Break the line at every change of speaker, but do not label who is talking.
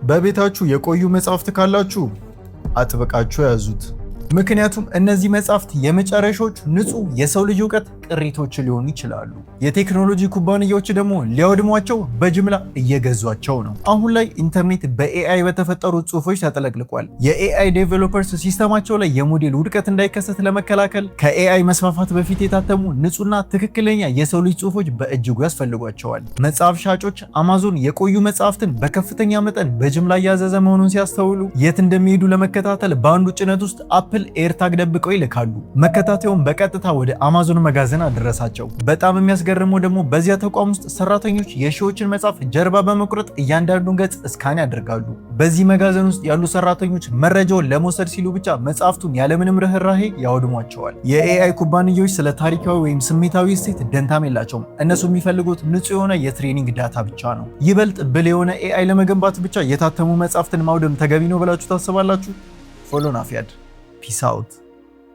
በቤታችሁ የቆዩ መጽሐፍት ካላችሁ አጥብቃችሁ ያዙት። ምክንያቱም እነዚህ መጽሐፍት የመጨረሻዎቹ ንጹህ የሰው ልጅ እውቀት ቅሪቶች ሊሆኑ ይችላሉ። የቴክኖሎጂ ኩባንያዎች ደግሞ ሊያወድሟቸው በጅምላ እየገዟቸው ነው። አሁን ላይ ኢንተርኔት በኤአይ በተፈጠሩ ጽሁፎች ተጠለቅልቋል። የኤአይ ዴቨሎፐርስ ሲስተማቸው ላይ የሞዴል ውድቀት እንዳይከሰት ለመከላከል ከኤአይ መስፋፋት በፊት የታተሙ ንጹህና ትክክለኛ የሰው ልጅ ጽሁፎች በእጅጉ ያስፈልጓቸዋል። መጽሐፍ ሻጮች አማዞን የቆዩ መጽሐፍትን በከፍተኛ መጠን በጅምላ እያዘዘ መሆኑን ሲያስተውሉ የት እንደሚሄዱ ለመከታተል በአንዱ ጭነት ውስጥ አፕል ኤርታግ ደብቀው ይልካሉ። መከታተያውን በቀጥታ ወደ አማዞን መጋዘን አደረሳቸው። በጣም የሚያስገርመው ደግሞ በዚያ ተቋም ውስጥ ሰራተኞች የሺዎችን መጽሐፍ ጀርባ በመቁረጥ እያንዳንዱን ገጽ እስካን ያደርጋሉ። በዚህ መጋዘን ውስጥ ያሉ ሰራተኞች መረጃውን ለመውሰድ ሲሉ ብቻ መጽሐፍቱን ያለምንም ርህራሄ ያወድሟቸዋል። የኤአይ ኩባንያዎች ስለ ታሪካዊ ወይም ስሜታዊ እሴት ደንታም የላቸውም። እነሱ የሚፈልጉት ንጹህ የሆነ የትሬኒንግ ዳታ ብቻ ነው። ይበልጥ ብልህ የሆነ ኤአይ ለመገንባት ብቻ የታተሙ መጽሐፍትን ማውደም ተገቢ ነው ብላችሁ ታስባላችሁ? ፎሎ ናፊያድ Peace out.